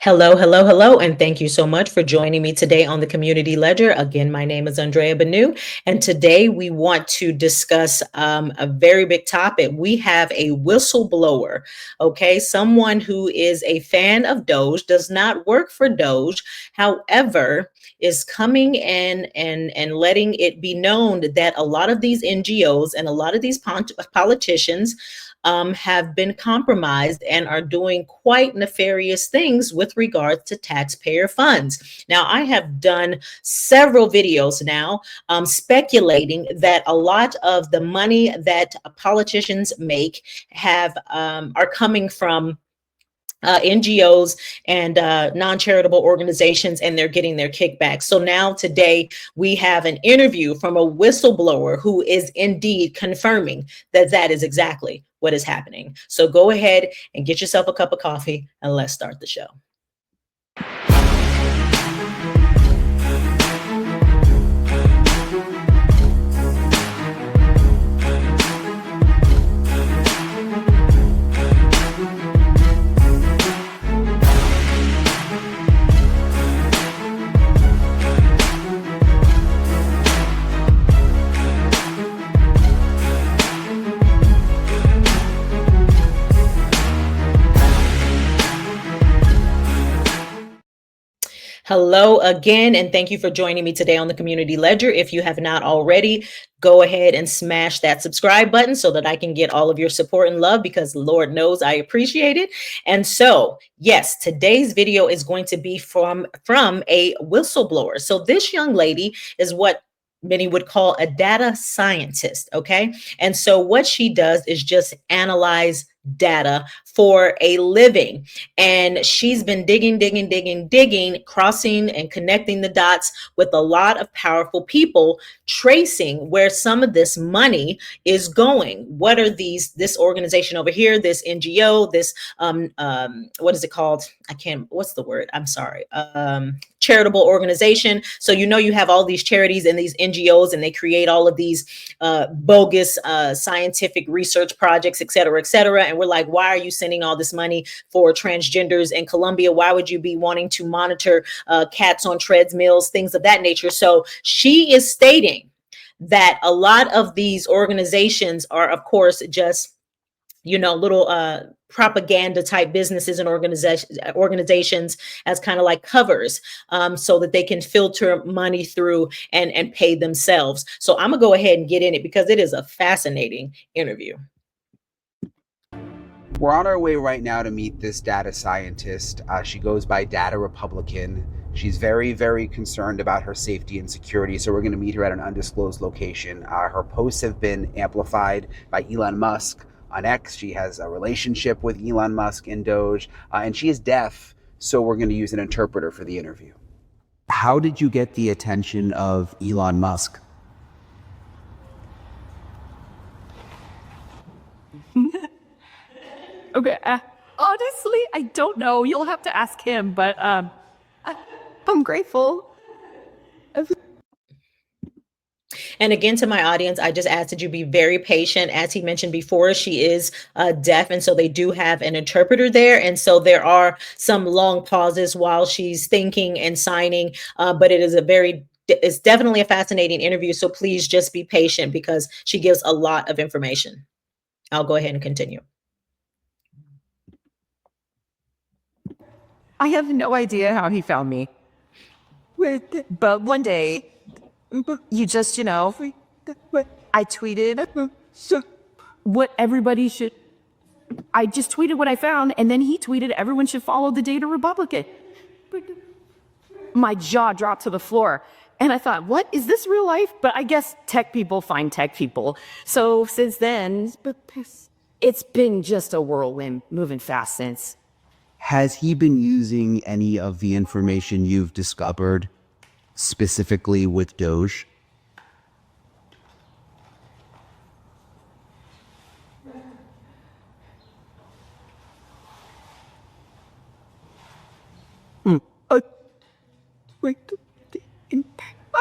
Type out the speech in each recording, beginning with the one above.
Hello, hello, hello, and thank you so much for joining me today on the Community Ledger. Again, my name is Andrea Banu, and today we want to discuss a very big topic. We have a whistleblower, okay? Someone who is a fan of Doge, does not work for Doge, however, is coming in and letting it be known that a lot of these NGOs and a lot of these politicians have been compromised and are doing quite nefarious things with regards to taxpayer funds. Now, I have done several videos now speculating that a lot of the money that politicians make are coming from NGOs and non-charitable organizations, and they're getting their kickbacks. So now today we have an interview from a whistleblower who is indeed confirming that that is exactly what is happening. So go ahead and get yourself a cup of coffee and let's start the show. Hello again, and thank you for joining me today on the Community Ledger. If you have not already, go ahead and smash that subscribe button so that I can get all of your support and love, because Lord knows I appreciate it. And so, yes, today's video is going to be from a whistleblower. So this young lady is what many would call a data scientist, okay? And so what she does is just analyze data for a living. And she's been digging, crossing and connecting the dots with a lot of powerful people, tracing where some of this money is going. What are this organization over here, this NGO, this, what is it called? What's the word? I'm sorry. Charitable organization. So, you have all these charities and these NGOs, and they create all of these bogus scientific research projects, et cetera, et cetera. And we're like, why are you sending all this money for transgenders in Colombia? Why would you be wanting to monitor cats on treadmills, things of that nature? So she is stating that a lot of these organizations are, of course, just little propaganda type businesses and organizations as kind of like covers, so that they can filter money through and pay themselves. So I'm gonna go ahead and get in it because it is a fascinating interview. We're on our way right now to meet this data scientist. She goes by Data Republican. She's very, very concerned about her safety and security, so we're going to meet her at an undisclosed location. Her posts have been amplified by Elon Musk on X. She has a relationship with Elon Musk in Doge, and she is deaf, so we're going to use an interpreter for the interview. How did you get the attention of Elon Musk? Okay, honestly, I don't know. You'll have to ask him, but I'm grateful. And again, to my audience, I just ask that you be very patient. As he mentioned before, she is deaf, and so they do have an interpreter there. And so there are some long pauses while she's thinking and signing, but it's definitely a fascinating interview. So please just be patient because she gives a lot of information. I'll go ahead and continue. I have no idea how he found me. But one day, you just, I tweeted what everybody should. I just tweeted what I found, and then he tweeted everyone should follow the Data Republican. My jaw dropped to the floor, and I thought, what, is this real life? But I guess tech people find tech people. So since then, it's been just a whirlwind, moving fast since. Has he been using any of the information you've discovered specifically with Doge? I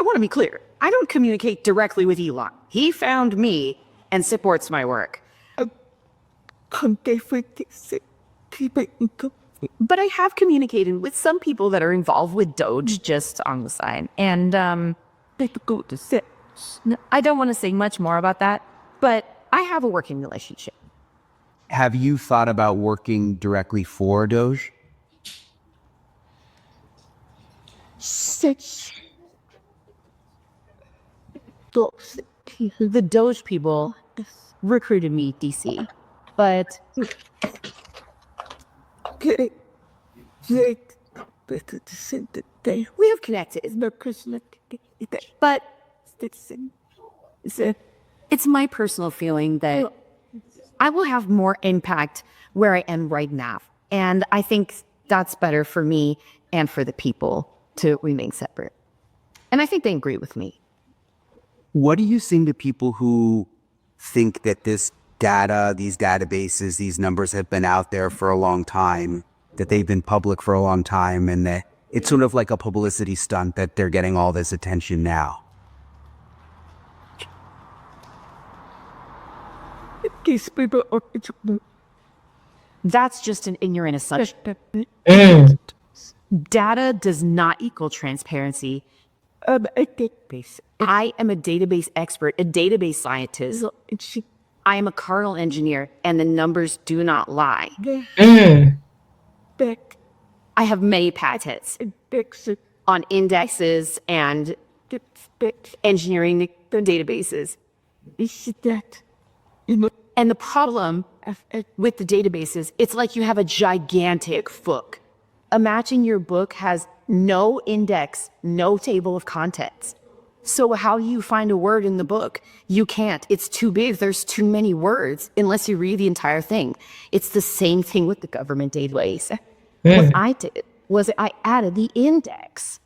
want to be clear. I don't communicate directly with Elon. He found me and supports my work. But I have communicated with some people that are involved with Doge just on the side. And I don't want to say much more about that, but I have a working relationship. Have you thought about working directly for Doge? The Doge people recruited me, DC, but we have connected. But it's my personal feeling that I will have more impact where I am right now. And I think that's better for me and for the people to remain separate. And I think they agree with me. What do you say to people who think that this data, these databases, these numbers have been out there for a long time, that they've been public for a long time, and that it's sort of like a publicity stunt that they're getting all this attention now? That's just an ignorant assumption. Data does not equal transparency. I am a database expert, a database scientist. I am a kernel engineer, and the numbers do not lie. I have many patents on indexes and engineering the databases. And the problem with the databases, it's like you have a gigantic book. Imagine your book has no index, no table of contents. So how do you find a word in the book? You can't. It's too big. There's too many words unless you read the entire thing. It's the same thing with the government database. What I did was I added the index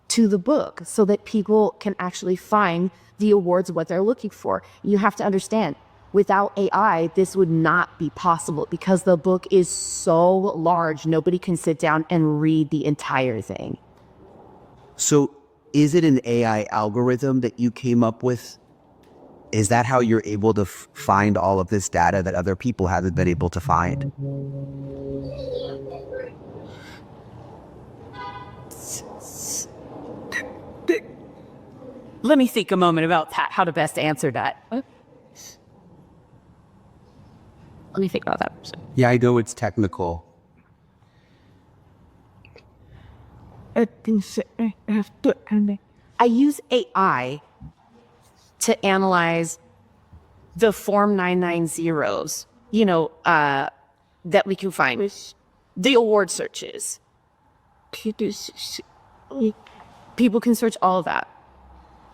to the book so that people can actually find the awards, what they're looking for. You have to understand, without AI, this would not be possible because the book is so large, nobody can sit down and read the entire thing. So is it an AI algorithm that you came up with? Is that how you're able to find all of this data that other people haven't been able to find? Let me think a moment about how to best answer that. Let me think about that. Yeah, I know it's technical. I use AI to analyze the Form 990s, that we can find. The award searches. People can search all of that.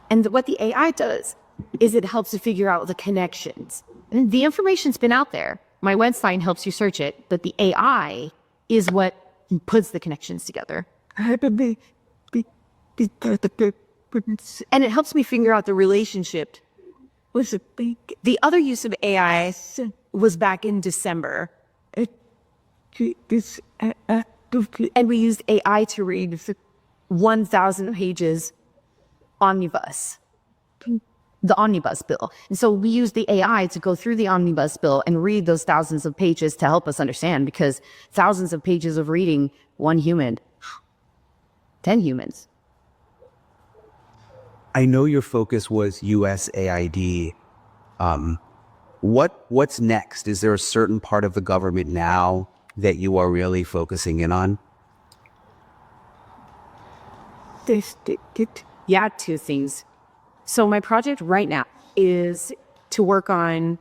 And what the AI does is it helps to figure out the connections. And the information's been out there. My website helps you search it, but the AI is what puts the connections together. And it helps me figure out the relationship. The other use of AI was back in December. And we used AI to read 1,000 pages omnibus, the omnibus bill. And so we used the AI to go through the omnibus bill and read those thousands of pages to help us understand, because thousands of pages of reading, one human, 10 humans. I know your focus was USAID. What's next? Is there a certain part of the government now that you are really focusing in on? Yeah, two things. So my project right now is to work on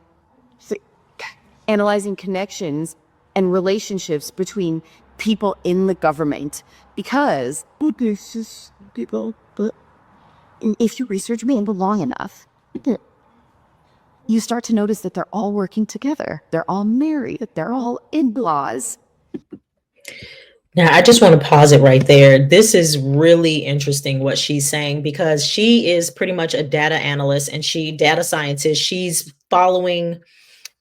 analyzing connections and relationships between people in the government, because if you research me long enough, you start to notice that they're all working together. They're all married. They're all in-laws. Now, I just want to pause it right there. This is really interesting what she's saying, because she is pretty much a data analyst and data scientist. She's following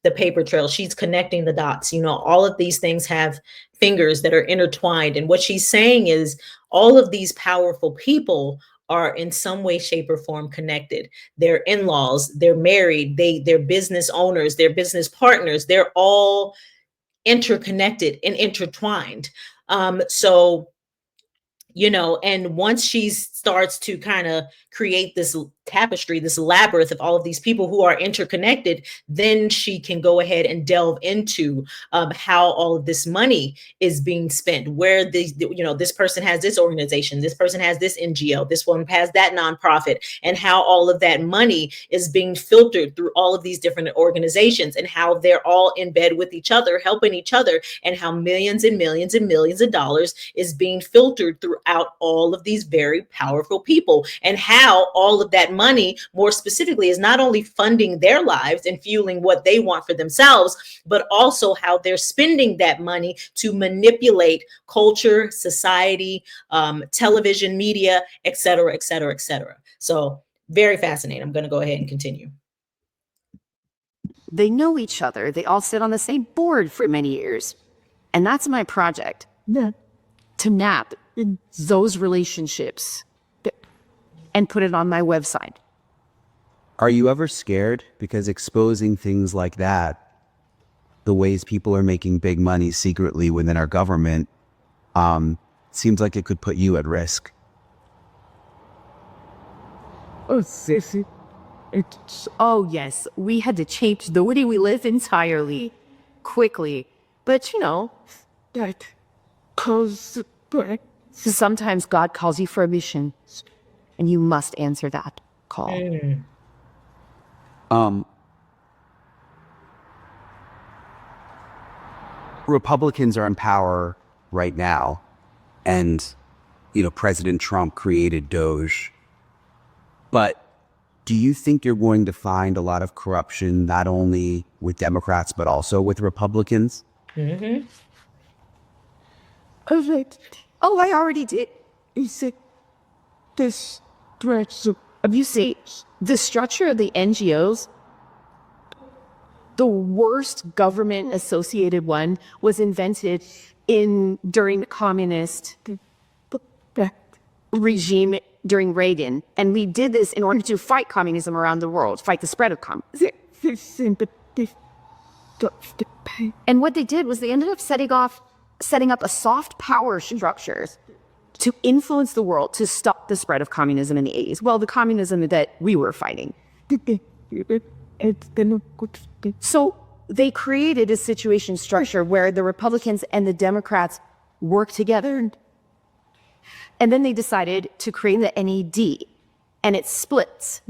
the paper trail. She's connecting the dots. All of these things have fingers that are intertwined. And what she's saying is all of these powerful people are in some way, shape, or form connected. They're in-laws, they're married, they're business owners, they're business partners. They're all interconnected and intertwined. So, and once she starts to kind of create this tapestry, this labyrinth of all of these people who are interconnected, then she can go ahead and delve into how all of this money is being spent, where this person has this organization, this person has this NGO, this one has that nonprofit, and how all of that money is being filtered through all of these different organizations, and how they're all in bed with each other, helping each other, and how millions and millions and millions of dollars is being filtered throughout all of these very powerful people, and how all of that money, more specifically, is not only funding their lives and fueling what they want for themselves, but also how they're spending that money to manipulate culture, society, television, media, et cetera, et cetera, et cetera. So very fascinating. I'm going to go ahead and continue. They know each other. They all sit on the same board for many years. And that's my project. To map those relationships and put it on my website. Are you ever scared? Because exposing things like that, the ways people are making big money secretly within our government, seems like it could put you at risk. Oh, yes, we had to change the way we live entirely, quickly. But, that calls. Sometimes God calls you for a mission, and you must answer that call. Republicans are in power right now, and President Trump created Doge. But do you think you're going to find a lot of corruption not only with Democrats but also with Republicans? Mm-hmm. Oh, I already did. You see, this structure. You see, the structure of the NGOs, the worst government-associated one, was invented during the communist regime during Reagan. And we did this in order to fight communism around the world, fight the spread of communism. And what they did was they ended up setting up a soft power structure to influence the world to stop the spread of communism in the 80s. Well, the communism that we were fighting. So they created a situation structure where the Republicans and the Democrats work together. And then they decided to create the NED, and it splits.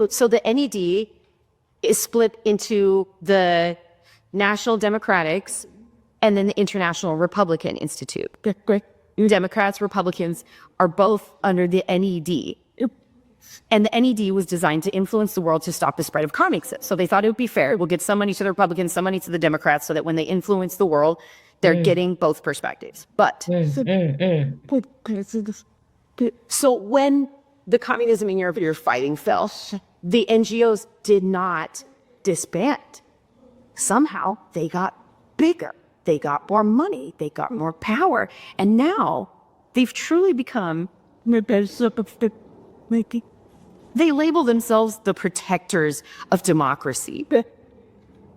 So the NED is split into the National Democrats and then the International Republican Institute. Democrats, Republicans are both under the NED. And the NED was designed to influence the world to stop the spread of communism. So they thought it would be fair. We'll get some money to the Republicans, some money to the Democrats, so that when they influence the world, they're getting both perspectives. But so when the communism in Europe you're fighting fell, the NGOs did not disband. Somehow they got bigger. They got more money. They got more power. And now they've truly become, they label themselves the protectors of democracy.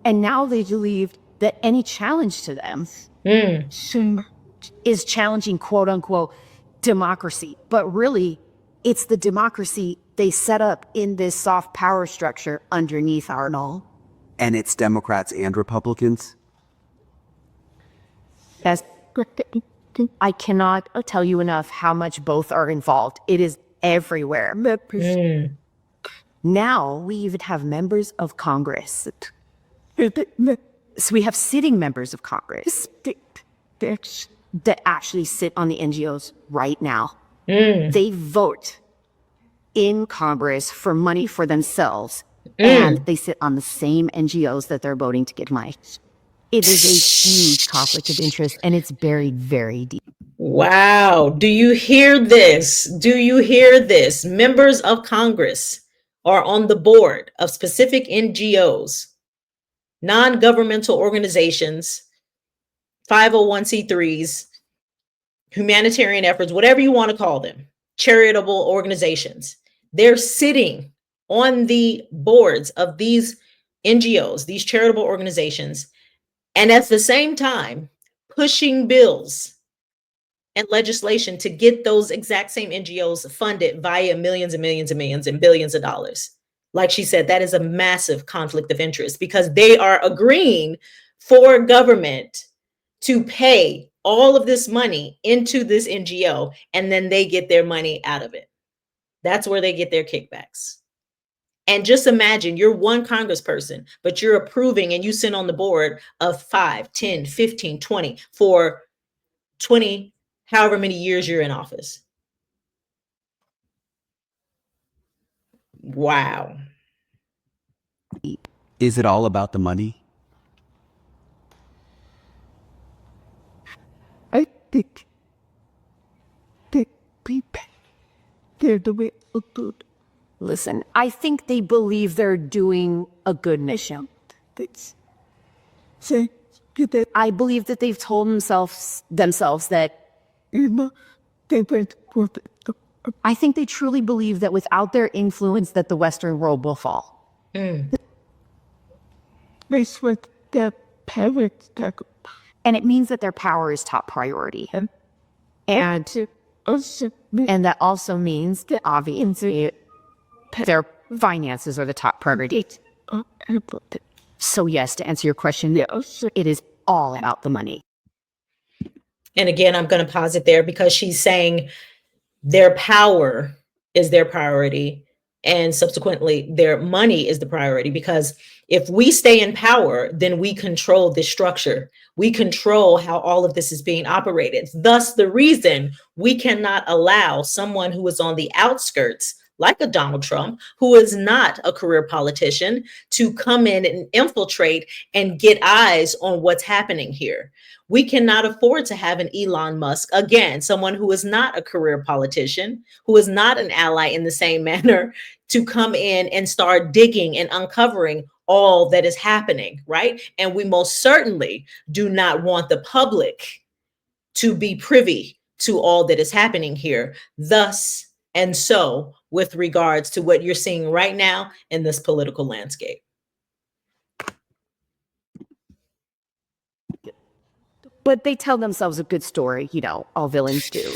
And now they believe that any challenge to them is challenging, quote unquote, democracy. But really, it's the democracy they set up in this soft power structure underneath our null. And it's Democrats and Republicans? Yes. I cannot tell you enough how much both are involved. It is everywhere. Now we even have members of Congress. So we have sitting members of Congress that actually sit on the NGOs right now. They vote in Congress for money for themselves, and they sit on the same NGOs that they're voting to get money. It is a huge conflict of interest, and it's buried very deep. Wow. Do you hear this? Do you hear this? Members of Congress are on the board of specific NGOs, non-governmental organizations, 501c3s, humanitarian efforts, whatever you want to call them, charitable organizations. They're sitting on the boards of these NGOs, these charitable organizations, and at the same time pushing bills and legislation to get those exact same NGOs funded via millions and millions and millions and billions of dollars. Like she said, that is a massive conflict of interest because they are agreeing for government to pay all of this money into this NGO, and then they get their money out of it. That's where they get their kickbacks. And just imagine you're one congressperson, but you're approving and you sit on the board of 5, 10, 15, 20 for 20, however many years you're in office. Wow. Is it all about the money? I think that people, they're the way good. Listen, I think they believe they're doing a good mission. That's say that I believe that they've told themselves that they went for the I think they truly believe that without their influence that the Western world will fall. race with their parents. And it means that their power is top priority. And Also, that also means that obviously their finances are the top priority. So yes, to answer your question, it is all about the money. And again, I'm going to pause it there because she's saying their power is their priority and subsequently their money is the priority, because if we stay in power, then we control this structure. We control how all of this is being operated. Thus, the reason we cannot allow someone who is on the outskirts, like a Donald Trump, who is not a career politician, to come in and infiltrate and get eyes on what's happening here. We cannot afford to have an Elon Musk, again, someone who is not a career politician, who is not an ally in the same manner, to come in and start digging and uncovering all that is happening, right? And we most certainly do not want the public to be privy to all that is happening here. Thus, and so, with regards to what you're seeing right now in this political landscape. But they tell themselves a good story, all villains do.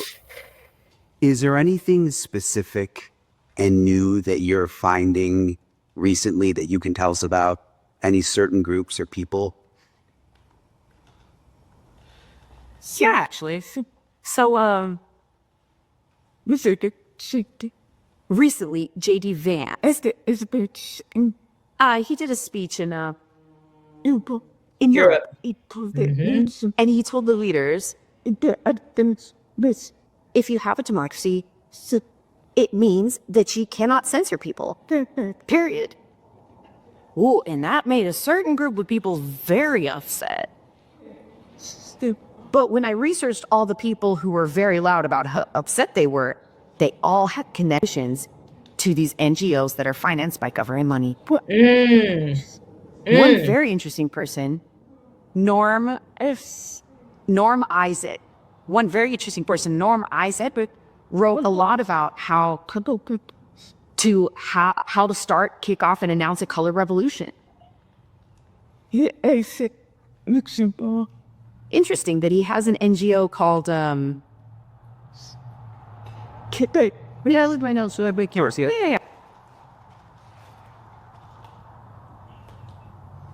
Is there anything specific and new that you're finding recently that you can tell us about? Any certain groups or people? yeah, actually. So, recently, J.D. Vance, he did a speech in Europe. And he told the leaders, if you have a democracy, it means that you cannot censor people. Period. Ooh, and that made a certain group of people very upset. But when I researched all the people who were very loud about how upset they were, they all had connections to these NGOs that are financed by government money. One very interesting person, Norm Isaac. One very interesting person, Norm Isaac, wrote a lot about how to start, kick off, and announce a color revolution. Interesting that he has an NGO called yeah, I look my notes so I can't see it. Yeah.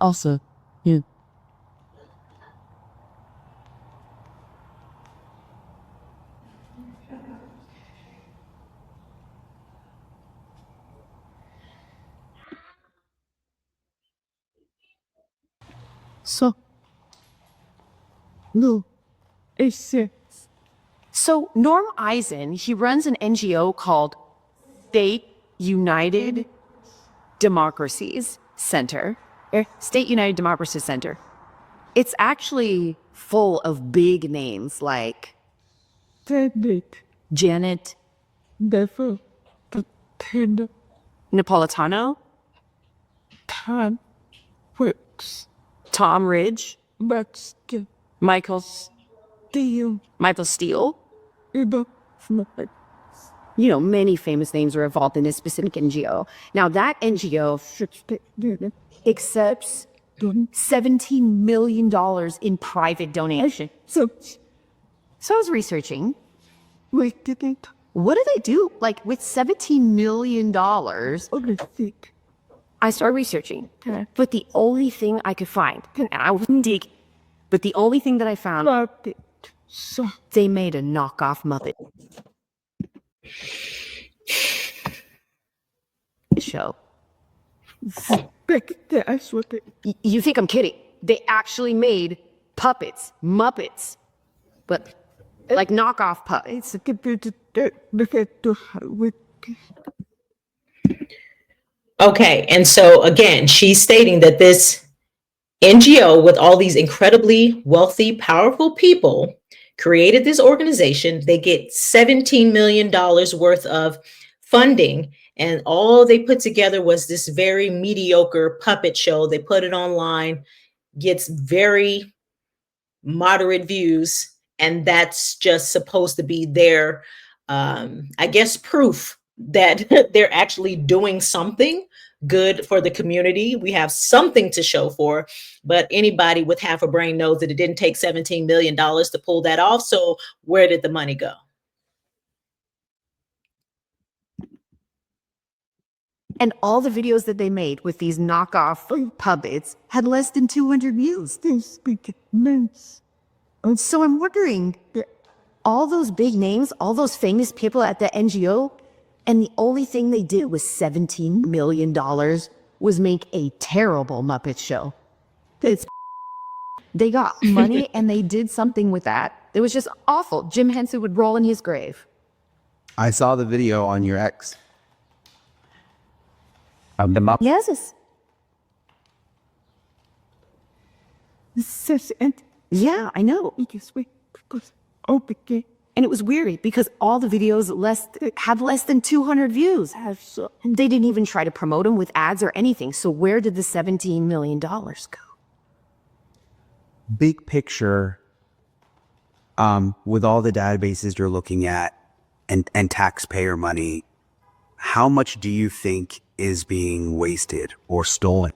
Also, yeah. So, no, So Norm Eisen, he runs an NGO called State United Democracies Center. State United Democracy Center. It's actually full of big names like Janet Napolitano, Tom Ridge, Michael Steele. Many famous names are involved in this specific NGO. Now, that NGO accepts $17 million in private donation. So I was researching. What do they do? Like with $17 million, I started researching. But the only thing I could find, and I wouldn't dig, but the only thing that I found, they made a knockoff Muppet show. You think I'm kidding? They actually made puppets, Muppets, but like knockoff puppets. Okay, and so again, she's stating that this NGO with all these incredibly wealthy, powerful people created this organization. They get $17 million worth of funding, and all they put together was this very mediocre puppet show. They put it online, gets very moderate views, and that's just supposed to be their, I guess, proof that they're actually doing something good for the community. We have something to show for, but anybody with half a brain knows that it didn't take $17 million to pull that off. So where did the money go? And all the videos that they made with these knockoff puppets had less than 200 views. So I'm wondering, all those big names, all those famous people at the NGO, and the only thing they did with $17 million was make a terrible Muppet show. They got money and they did something with that. It was just awful. Jim Henson would roll in his grave. I saw the video on your ex. Of the Muppet. Yes. Yeah, I know. And it was weird because all the videos had less than 200 views. They didn't even try to promote them with ads or anything. So where did the $17 million go? Big picture, with all the databases you're looking at and taxpayer money, how much do you think is being wasted or stolen?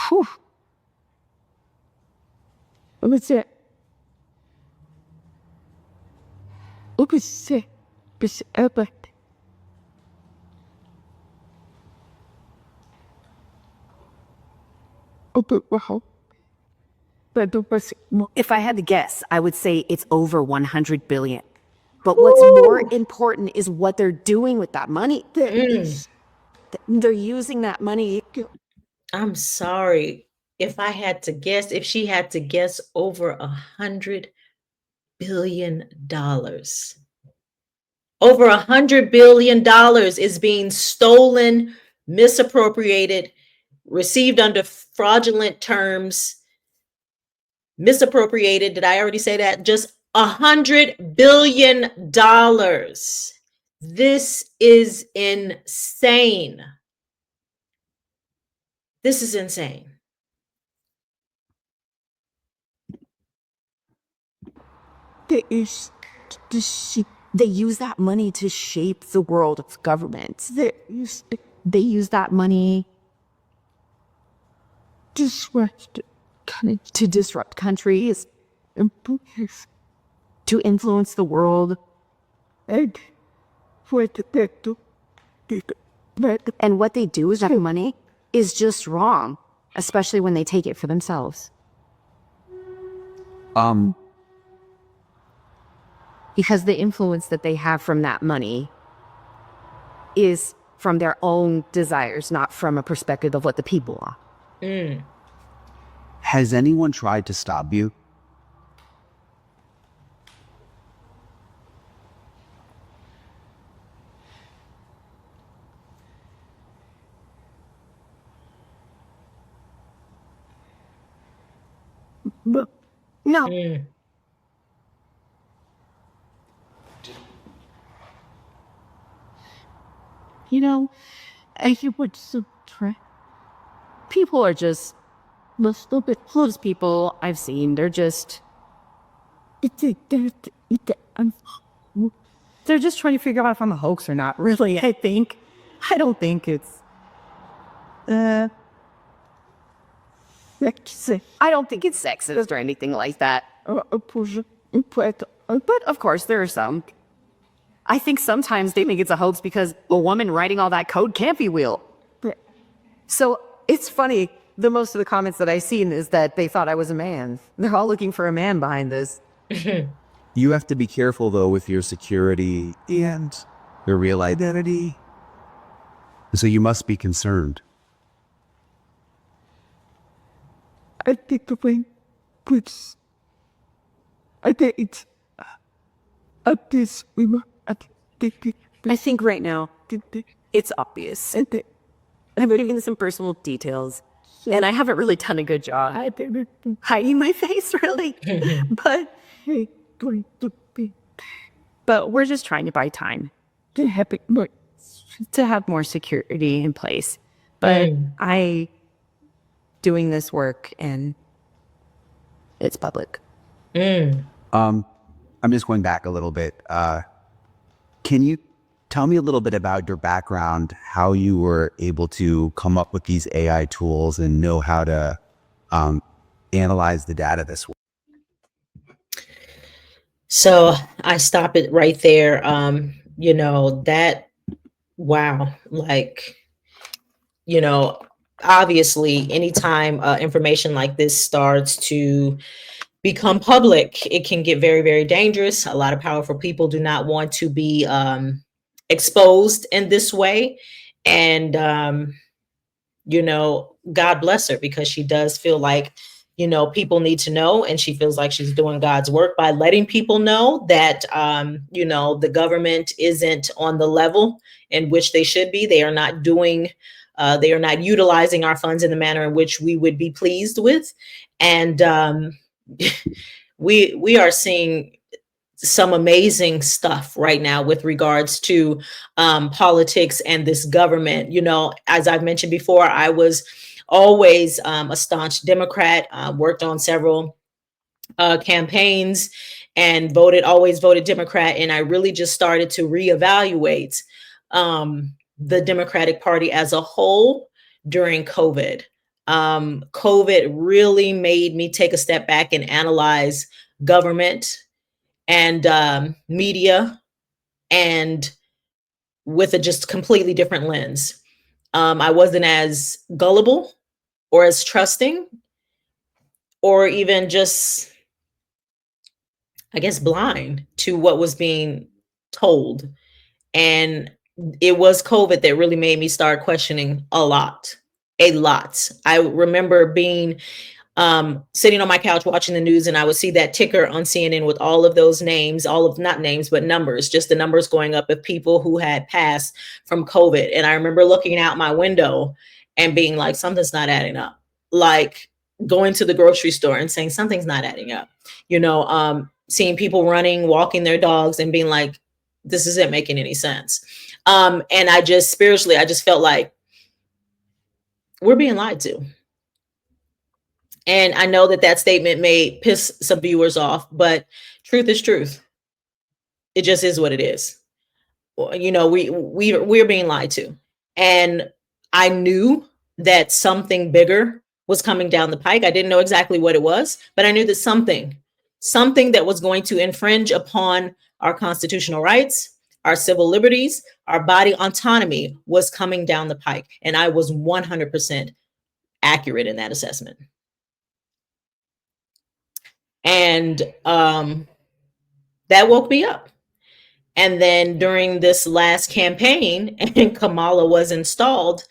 Whew. What's it? If I had to guess, I would say it's over 100 billion. But what's more important is what they're doing with that money. They're using that money. I'm sorry. If she had to guess, over $100 billion. Over $100 billion is being stolen, misappropriated, received under fraudulent terms, misappropriated. Did I already say that? Just $100 billion. This is insane. This is insane. They use that money to shape the world of governments. They use that money to disrupt countries, to influence the world. And what they do with that money is just wrong, especially when they take it for themselves. Because the influence that they have from that money is from their own desires, not from a perspective of what the people are. Has anyone tried to stop you? No. You know, I hear what's so people are just most people I've seen, they're just They're just trying to figure out if I'm a hoax or not, really, I think. I don't think it's... I don't think it's sexist or anything like that. But of course, there are some. I think sometimes they think it's a hoax because a woman writing all that code can't be real. So it's funny. The most of the comments that I've seen is that they thought I was a man. They're all looking for a man behind this. You have to be careful, though, with your security and your real identity. So you must be concerned. I think the way, please. I think it's at this we must. I think right now it's obvious. I'm putting in some personal details, and I haven't really done a good job hiding my face, really. But we're just trying to buy time to have more security in place. But I doing this work and it's public. I'm just going back a little bit. Can you tell me a little bit about your background, how you were able to come up with these AI tools and know how to analyze the data this way? So I stop it right there. Wow, like, obviously, anytime information like this starts to become public, it can get very, very dangerous. A lot of powerful people do not want to be exposed in this way. And, God bless her, because she does feel like, people need to know. And she feels like she's doing God's work by letting people know that, the government isn't on the level in which they should be. They are not utilizing our funds in the manner in which we would be pleased with. And we are seeing some amazing stuff right now with regards to politics and this government. As I've mentioned before, I was always a staunch Democrat, worked on several campaigns and always voted Democrat. And I really just started to reevaluate the Democratic Party as a whole during COVID. COVID really made me take a step back and analyze government and media, and with a just completely different lens. I wasn't as gullible or as trusting or even just, I guess, blind to what was being told. And it was COVID that really made me start questioning a lot. I remember being sitting on my couch watching the news, and I would see that ticker on CNN with all of those names, not names, but numbers, just the numbers going up of people who had passed from COVID. And I remember looking out my window and being like, something's not adding up. Like going to the grocery store and saying something's not adding up. Seeing people running, walking their dogs and being like, this isn't making any sense. And I just felt like we're being lied to. And I know that statement may piss some viewers off, but truth is truth. It just is what it is. We're being lied to. And I knew that something bigger was coming down the pike. I didn't know exactly what it was, but I knew that something that was going to infringe upon our constitutional rights, our civil liberties, our body autonomy was coming down the pike. And I was 100% accurate in that assessment. And that woke me up. And then during this last campaign, and Kamala was installed,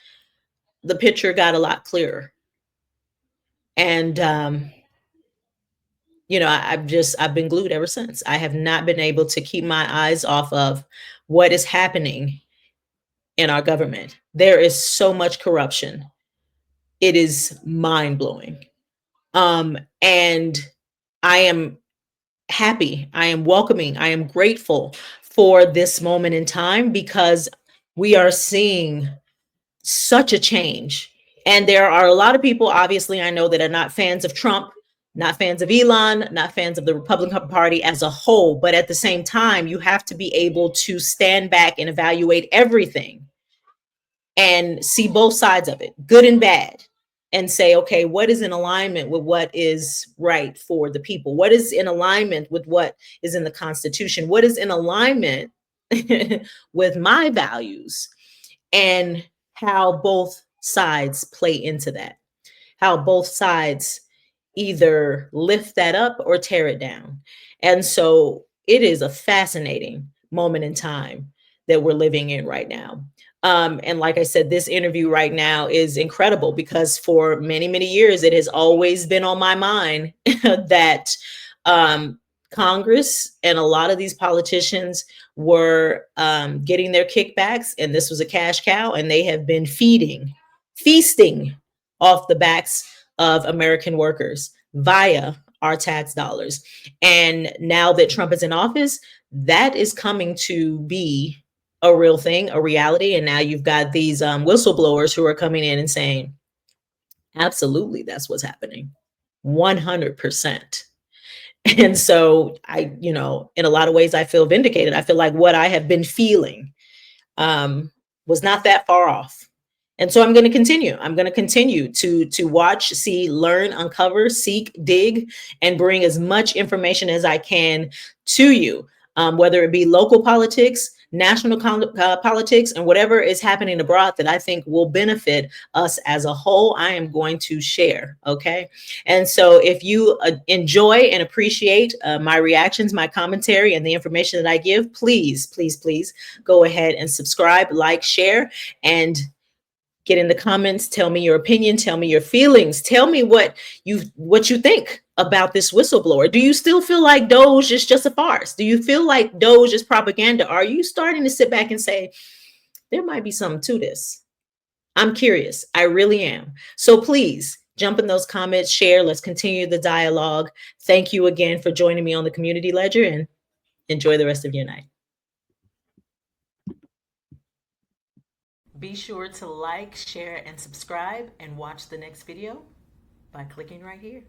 the picture got a lot clearer. And I've been glued ever since. I have not been able to keep my eyes off of what is happening in our government. There is so much corruption. It is mind-blowing. And I am happy, I am welcoming, I am grateful for this moment in time, because we are seeing such a change. And there are a lot of people, obviously, I know, that are not fans of Trump, not fans of Elon, not fans of the Republican Party as a whole. But at the same time, you have to be able to stand back and evaluate everything. and see both sides of it, good and bad, and say, okay, what is in alignment with what is right for the people? What is in alignment with what is in the Constitution? What is in alignment with my values? And how both sides play into that, how both sides either lift that up or tear it down. And so it is a fascinating moment in time that we're living in right now. And like I said, this interview right now is incredible because for many, many years, it has always been on my mind that um, Congress and a lot of these politicians were getting their kickbacks, and this was a cash cow, and they have been feasting off the backs of American workers via our tax dollars. And now that Trump is in office, that is coming to be a real thing, a reality. And now you've got these whistleblowers who are coming in and saying, absolutely, that's what's happening. 100%. And so in a lot of ways, I feel vindicated. I feel like what I have been feeling was not that far off. And so I'm going to continue. I'm going to continue to watch, see, learn, uncover, seek, dig, and bring as much information as I can to you, whether it be local politics, national politics, and whatever is happening abroad that I think will benefit us as a whole. I am going to share. Okay. And so if you enjoy and appreciate my reactions, my commentary, and the information that I give, please, please, please go ahead and subscribe, like, share, and get in the comments. Tell me your opinion. Tell me your feelings. Tell me what you think about this whistleblower. Do you still feel like Doge is just a farce? Do you feel like Doge is propaganda? Are you starting to sit back and say, there might be something to this? I'm curious. I really am. So please jump in those comments, share. Let's continue the dialogue. Thank you again for joining me on the Community Ledger, and enjoy the rest of your night. Be sure to like, share, and subscribe, and watch the next video by clicking right here.